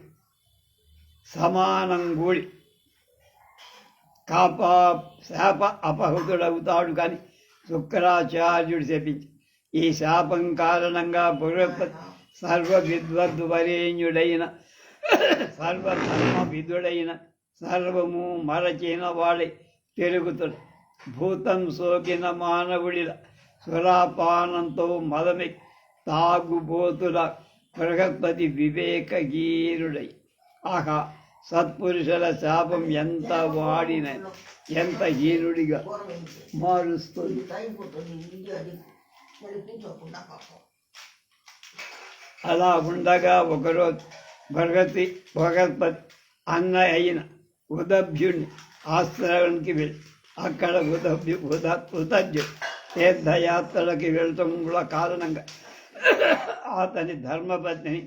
సమానం కూడి శాప అపహృతుడవుతాడు కానీ శుక్రాచార్యుడు శపించి ఈ శాపం కారణంగా బృహస్పతి సర్వవిద్వద్వరేణ్యుడైన సర్వధర్మవిధుడైన సర్వము మరచిన వాడి తిరుగుతుడు. భూతం సోకిన మానవుడిల సురాపానంతో మదమి తాగుబోతుల బృహస్పతి వివేకగీరుడై ఆహా సత్పురుషుల శాపం ఎంత వాడిన ఎంత హీనుడిగా మారుస్తుంది. అలా ఉండగా ఒకరోజు బృహస్పతి అన్న అయిన ఉదభ్యుని ఆశ్రయానికి వెళ్ళి అక్కడ ఉదభ్యు తీర్థయాత్రలకి వెళ్ళటం కూడా కారణంగా అతని ధర్మపత్ని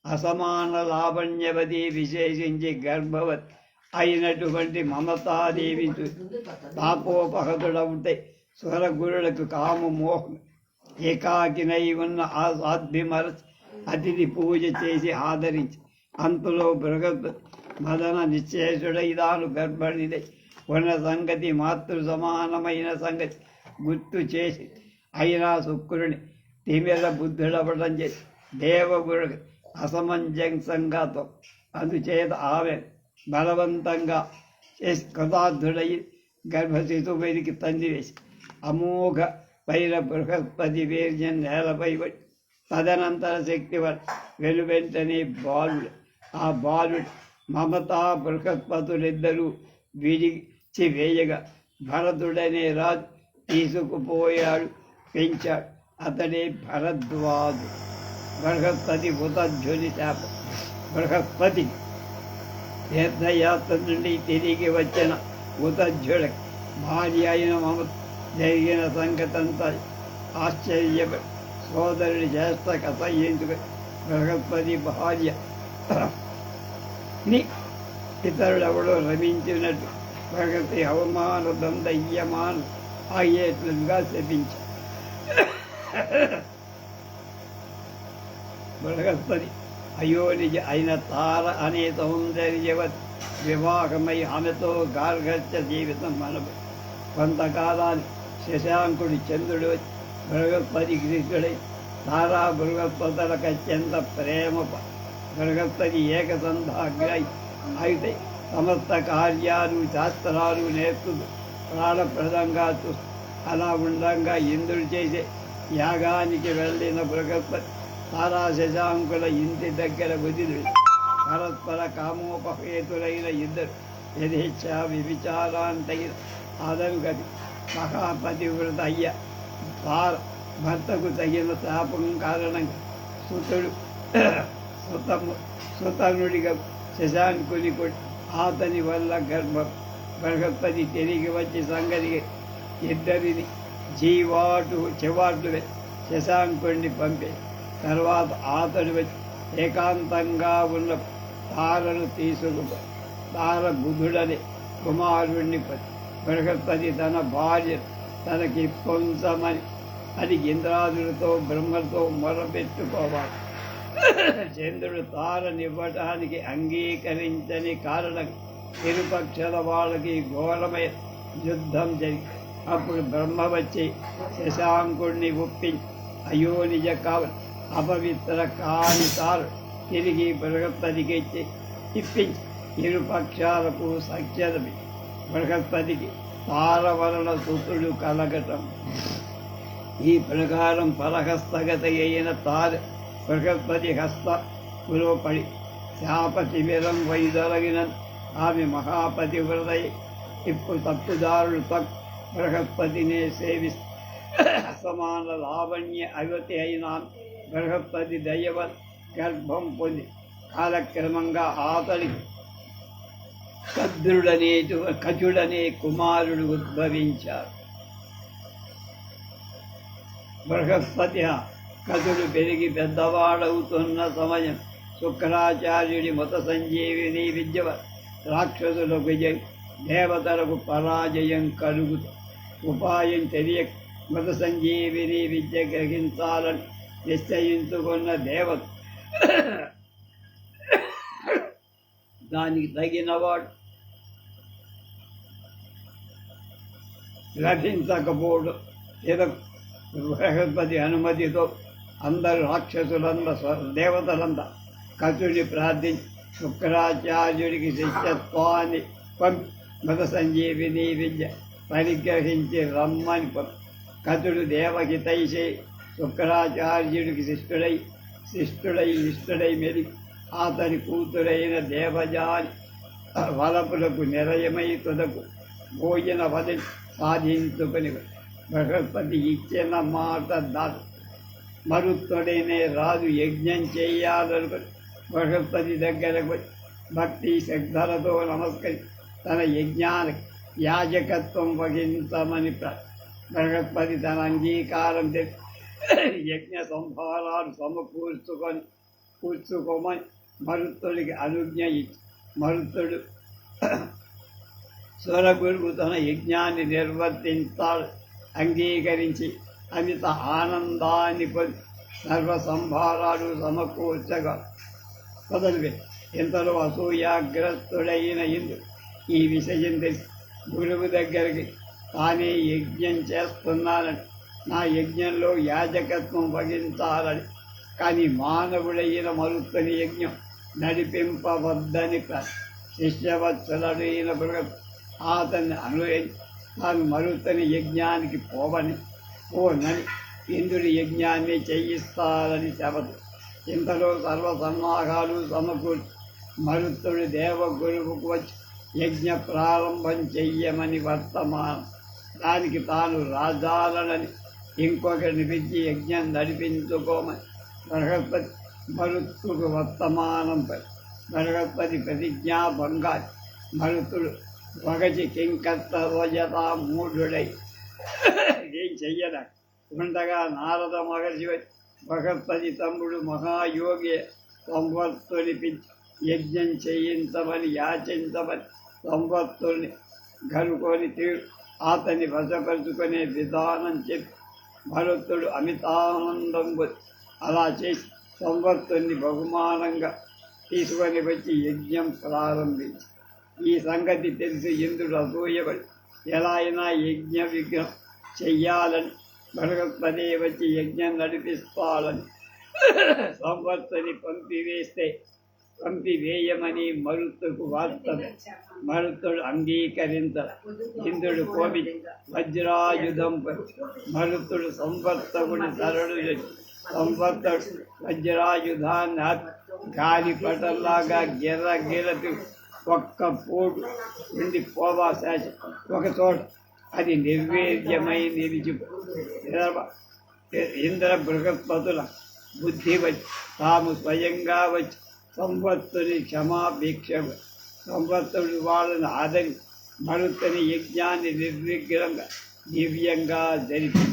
అసమాన లావణ్యవతి విశేషించి గర్భవతి అయినటువంటి మమతాదేవి తాపోపహతుడవుతాయి స్వరగురులకు కాము మోహం ఏకాకినై ఉన్న ఆ సాధ్యమరచి అతిథి పూజ చేసి ఆదరించి అంతలో బృహస్పతి మదన నిశ్చేషుడైదాను గర్భిణిదై ఉన్న సంగతి మాతృ సమానమైన సంగతి గుర్తు చేసి అయినా శుక్రుని తిమిర బుద్ధుడవడం చేసి దేవగురుడు అసమంజసంగా అందుచేత ఆమె బలవంతంగా చేసి కృతార్థుడై గర్భశిశువునికి తండ్రి వేసి అమోఘ పైన బృహస్పతి వీర్యం నేలపై పడి తదనంతర శక్తివర్ వెనువెంటనే బాలుడు ఆ బాలుడు మమతా బృహస్పతులిద్దరూ విడిచి వేయగా భరతుడనే రాజు తీసుకుపోయాడు పెంచాడు అతడే భరద్వాజు బృహస్పతి ఉతధ్యుని శాప బృహస్పతి తీర్థయాత్ర నుండి తిరిగి వచ్చిన ఉతధ్యుడ భార్య అయిన మమత జరిగిన సంగతంతా ఆశ్చర్యపడి సోదరుడి చేష్ట కథయించుకు బృహస్పతి భార్య ని ఇతరుడెవడో రమించినట్టు ప్రగతి అవమానం దయ్యమానం అయ్యేట్లుగా శపించారు. బృహస్పతి అయోనిజ అయిన తార అనే సౌందర్యవతి వివాహమై ఆమెతో గార్హస్థ్య జీవితం మనము కొంతకాలాన్ని శశాంకుడి చంద్రుడు బృహస్పతి కృష్ణుడై తారా బృహస్పతులకు అత్యంత ప్రేమ బృహస్పతి ఏకసంధాగ్రై అయితే సమస్త కార్యాలు శాస్త్రాలు నేర్పుతూ ప్రాణప్రదంగా చూస్తూ అలా ఉండగా ఇంద్రుడు చేసే యాగానికి వెళ్ళిన బృహస్పతి తారా శశాంకుల ఇంటి దగ్గర వదిలి పరస్పర కామోపహేతులైన ఇద్దరు యథేచ్ఛ విచారాంతైన ఆదరుగతి మహాపతివ్రత అయ్య తార భర్తకు తగిన శాపం కారణంగా సుతనుడిగా శశాంకుని కొట్టి అతని వల్ల గర్భం బృహస్పతి తిరిగి వచ్చి సంగతికి ఇద్దరిని చివాట్లు శశాంకుడిని పంపే తర్వాత అతడు వచ్చి ఏకాంతంగా ఉన్న తారను తీసుకుపో తార బుధుడని కుమారుణ్ణి బృహస్పతి తన భార్య తనకి పొంచమని అది ఇంద్రాదులతో బ్రహ్మతో మొరపెట్టుకోవాలి. చంద్రుడు తారనివ్వటానికి అంగీకరించని కారణం ఇరుపక్షల వాళ్ళకి ఘోరమైన యుద్ధం జరిగి అప్పుడు బ్రహ్మ వచ్చి శశాంకుడిని ఒప్పించి అయోనిజ కావలి అపవిత్ర కాని తారు తిరిగి బృహస్పతికి ఇప్పించి ఇరుపక్షాలకు సఖ్యతమి బృహస్పతికి తార వలన సుతుడు కలగటం. ఈ ప్రకారం పరహస్తగత అయిన తార బృహస్పతి హస్తములో పడి శాప శిబిరం వైదొలగిన ఆమె మహాపతివ్రతై ఇప్పుడు తప్పుదారులు బృహస్పతినే సేవిస్తూ అసమాన లావణ్య అవతి అయిన బృహస్పతి దైవ గర్భం పొంది కాలక్రమంగా అతడికి కచుడనే కుమారుడు ఉద్భవించారు. బృహస్పతి కచుడు పెరిగి పెద్దవాడవుతున్న సమయం శుక్రాచార్యుడి మత సంజీవిని విద్య రాక్షసులకు విజయం దేవతలకు పరాజయం కలుగుతూ ఉపాయం తెలియక మత సంజీవిని విద్య గ్రహించాలని నిశ్చయించుకున్న దేవత దానికి తగినవాడు లభించకపోవడం బృహస్పతి అనుమతితో అందరు రాక్షసులంతా దేవతలంతా కచుడిని ప్రార్థించి శుక్రాచార్యుడికి శిష్యత్వాన్ని పంపి మత సంజీవిని విద్య పరిగ్రహించి రమ్మని కచుడు దేవహితైషే శుక్రాచార్యుడికి శిష్టుడై మెరి అతని కూతురైన దేవజాని వలపులకు నిరయమై తుదకు భోజన వది సాధించుకుని బృహస్పతి ఇచ్చిన మాట దాటు మరుత్తుడైన రాజు యజ్ఞం చేయాలనుకుని బృహస్పతి దగ్గరకు భక్తి శ్రద్ధలతో నమస్కరి తన యజ్ఞానికి యాజకత్వం వహించమని బృహస్పతి తన అంగీకారం యజ్ఞ సంభారాలు కూర్చుకోమని మరుత్తుడికి అనుజ్ఞ ఇచ్చి మరుత్తుడు స్వరగురువు తన యజ్ఞాన్ని నిర్వర్తించాడు. అంగీకరించి అమిత ఆనందాన్ని పొంది సర్వ సంభారాలు సమకూర్చగా మొదలుపెట్టి ఇంతలో అసూయాగ్రస్తుడైన ఇంద్రుడు ఈ విషయం తెలిసి గురువు దగ్గరికి తానే యజ్ఞం చేస్తున్నానని, నా యజ్ఞంలో యాజకత్వం వహించాలని, కానీ మానవుడైన మరుత్తని యజ్ఞం నడిపింపవద్దని శిష్యవత్సలుడైన బృహత్ అతన్ని అనుసరించి తాను మరుత్తని యజ్ఞానికి పోనని ఇంద్రుడి యజ్ఞాన్ని చేయిస్తారని శపథం. ఇంతలో సర్వ సన్నాహాలు సమకూర్చి మరుత్తుడు దేవగురువుకు వచ్చి యజ్ఞ ప్రారంభం చెయ్యమని వర్తమానం. దానికి తాను రాజాలనని ఇంకొకరిని పిలిచి యజ్ఞం నడిపించుకోమని బృహస్పతి మరుత్తుకు వర్తమానంపై బృహస్పతి ప్రతిజ్ఞాభంగాన్ని మరుతుడు వగచి కింకర్తవజతా మూఢుడై ఏం చెయ్యడా ఉండగా నారద మహర్షి బృహస్పతి తమ్ముడు మహాయోగి సంవత్తుని పిలిచి యజ్ఞం చేయించమని యాచించమని సంవత్తుని గనుకొని అతన్ని వశపరుచుకునే విధానం చెప్పి భరతుడు అమితానందం అలా చేసి సంవత్తుని బహుమానంగా తీసుకొని వచ్చి యజ్ఞం ప్రారంభించి ఈ సంగతి తెలిసి ఇంద్రుడు అసూయపడి ఎలా అయినా యజ్ఞ విఘ్నం చెయ్యాలని బృహస్పతి వచ్చి యజ్ఞం నడిపిస్తాడని సంవత్సరి పంపివేయమని మరుత్తుకు వార్త మరుత్తుడు అంగీకరించ ఇంద్రుడు కోపి వజ్రాయుధం మరుత్తుడు సంవర్తకుని శరణు సంవర్తుడు వజ్రాయుధాన్ని గాలిపటంలాగా గిర్రగిరతి ఒక్క పోటు నుండి పోవా శాసి ఒక చోట అది నిర్వేద్యమై నిలిచి ఇంద్ర బృహస్పతుల బుద్ధి వచ్చి తాము స్వయంగా వచ్చి సంవత్సరి క్షమాభిక్ష సంవత్సరుడు వాళ్ళని ఆదరి మరుత్తని యజ్ఞాన్ని నిర్విఘ్నంగా దివ్యంగా జరిపి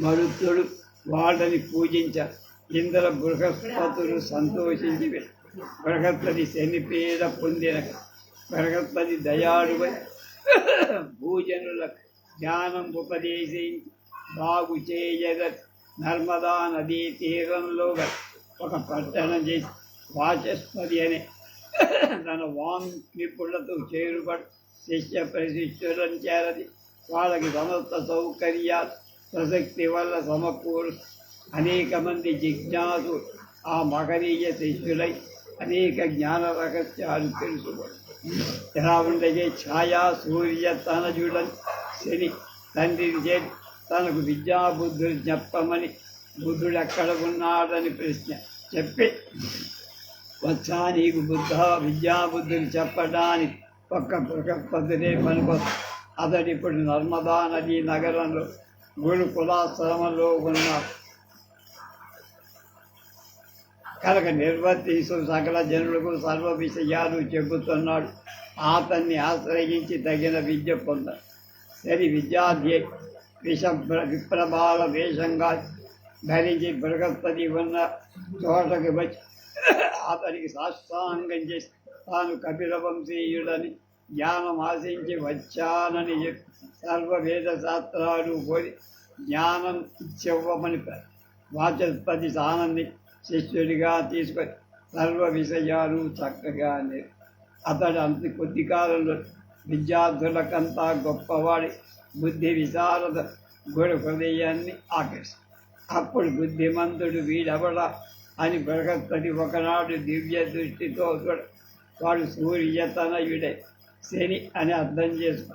మరుత్తుడు వాళ్ళని పూజించారు. ఇంద్ర బృహస్పతులు సంతోషించి బృహస్పతి శనిపీడ పొందిన బృహస్పతి దయాళువై భూజనులకు జ్ఞానం ఉపదేశించి బాగు చేయగ నర్మదా నదీ తీరంలో ఒక పట్టణం చేసి వాచస్పతి అనే తన వాంగ్నిపుణులతో చేరుబడి శిష్య ప్రశిష్యులను చేరది వాళ్ళకి సమస్త సౌకర్యాలు ప్రసక్తి వల్ల సమకూరు అనేక మంది జిజ్ఞాసు ఆ మహనీయ శిష్యులై అనేక జ్ఞాన రహస్యాలు తెలుసుకోడు. ఎలా ఉండగే ఛాయా సూర్య తనజుడని శని తండ్రిని చేరి తనకు విద్యాబుద్ధులు చెప్పమని బుద్ధుడు ఎక్కడ ఉన్నాడని ప్రశ్న చెప్పి వచ్చా నీకు విద్యాబుద్ధులు చెప్పడానికి ఒక్క బృహస్పతినే పనికొస్తా. అతడిప్పుడు నర్మదా నదీ నగరంలో గురుకులాశ్రమంలో ఉన్నాడు కనుక నిర్వర్తిస్తూ సకల జనులకు సర్వ విషయాలు చెబుతున్నాడు. అతన్ని ఆశ్రయించి తగిన విద్య పొందాడు. సరి విద్యార్థి విప్రబాల వేషంగా ధరించి బృహస్పతి ఉన్న చోటకి వచ్చి అతనికి సాష్టాంగం చేసి తాను కపిల వంశీయుడని జ్ఞానం ఆశించి వచ్చానని చెప్పి సర్వ వేద శాస్త్రాలు కోరి జ్ఞానం ఇచ్చివ్వమని వాచస్పతి ఆనంది శిష్యుడిగా తీసుకొని సర్వ విషయాలు చక్కగా అతడు అంత కొద్ది కాలంలో విద్యార్థులకంతా గొప్పవాడి బుద్ధి విశారద గురు హృదయాన్ని ఆకర్షి. అప్పుడు బుద్ధిమంతుడు వీడవడా అని బృహస్పతి ఒకనాడు దివ్య దృష్టితో వాడు సూర్యతనయుడే శని అని అర్థం చేసుకో.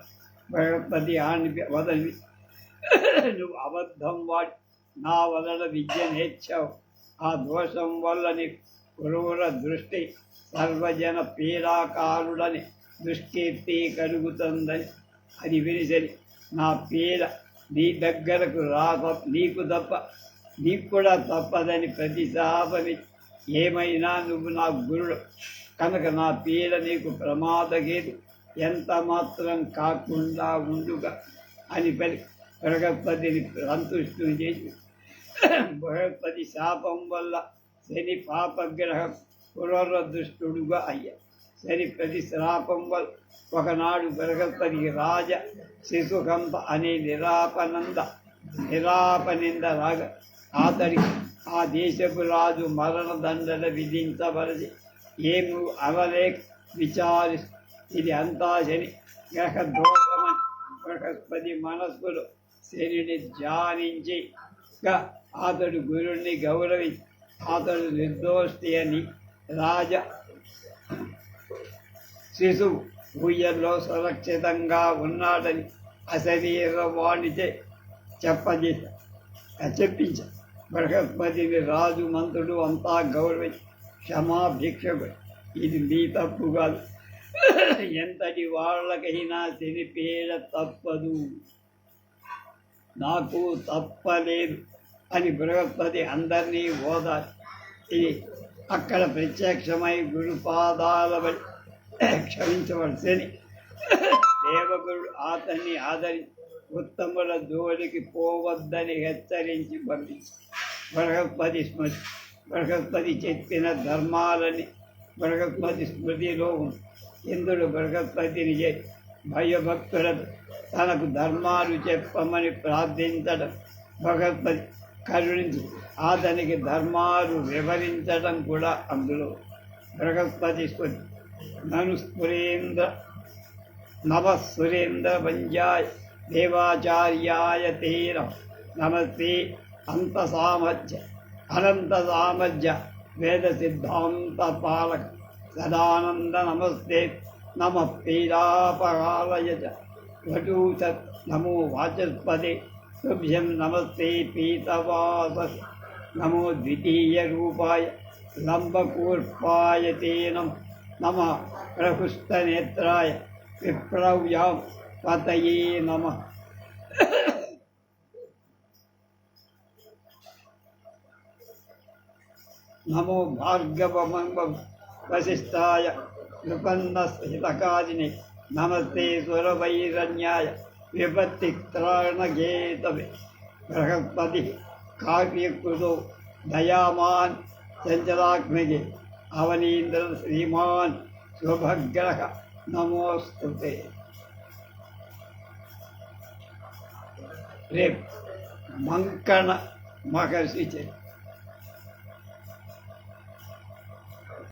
బృహస్పతి ఆని వదని నువ్వు అబద్ధం వాడి నా వలన విద్య నేర్చావు. ఆ దోషం వల్ల నీ క్రూర దృష్టి సర్వజన పీడాకారుడని దుష్కీర్తి కలుగుతుందని అది వినిసరి నా పీడ నీ దగ్గరకు నీకు కూడా తప్పదని ప్రతిశాపని ఏమైనా నువ్వు నా గురుడు కనుక నా పీడ నీకు ప్రమాదగేది ఎంత మాత్రం కాకుండా ఉండుగా అని బృహస్పతిని సంతుష్టుని చేసి బృహస్పతి శాపం వల్ల శని పాపగ్రహం పునర్దృష్టుడుగా అయ్యా. శని ప్రతిశ్రాపం వల్ల ఒకనాడు బృహస్పతికి రాజ శిశుకంప అనే నిరాపనింద రాగా అతడికి ఆ దేశపు రాజు మరణదండన విధించవలసి ఏమి అవలేక విచారి ఇది అంతా శని గ్రహ దోషమని బృహస్పతి మనస్సులో శనిని ధ్యానించిగా అతడు గురుణ్ణి గౌరవించి అతడు నిర్దోషి అని రాజ శిశువు ఊయల్లో సురక్షితంగా ఉన్నాడని అశరీరవాణిచే చెప్పించారు. బృహస్పతిని రాజు మంత్రుడు అంతా గౌరవించి క్షమాభిక్షకు ఇది మీ తప్పు కాదు, ఎంతటి వాళ్ళకైనా శనిపీడ తప్పదు, నాకు తప్పలేదు అని బృహస్పతి అందరినీ ఓదారు. ఇది అక్కడ ప్రత్యక్షమై గురుపాదాల క్షమించవలసని దేవగురుడు అతన్ని ఆదరించి ఉత్తముల జోలికి పోవద్దని హెచ్చరించి పంపించి బృహస్పతి చెప్పిన ధర్మాలని బృహస్పతి స్మృతిలో ఉంది. ఇంద్రుడు బృహస్పతిని చేసి భయభక్తులకు తనకు ధర్మాలు చెప్పమని ప్రార్థించడం, బృహస్పతి కరుణించి అతనికి ధర్మాలు వివరించడం కూడా అందులో. బృహస్పతి స్మృతి నమస్సురేంద్ర వంజాయ దేవాచార్యాయ తేన నమస్తే అనంత సామర్థ్య వేద సిద్ధాంత పాలక సదానంద నమస్తే నమ పీడాపకాలయ వటూత నమో వాచస్పతి తుభ్యం నమస్తే పీతవాస నమో ద్వితీయ రూపాయ లంబకూర్పాయ తే నమ ప్రహుష్టనేత్రాయ విప్లవ్యాం పతయే నమ. నమో భార్గవమంగ వశిష్ఠాయ నృపన్నహితకారిణి నమస్తే సురవైరణ్యాయ విపత్తిత్రాణగేతవే. బృహస్పతి కావ్యకృతో దయామాన్ చంచలాగ్నిగే అవనీంద్ర శ్రీమాన్ శుభగ్రహ నమోస్తుతే. రేపు మంకణ మహర్షి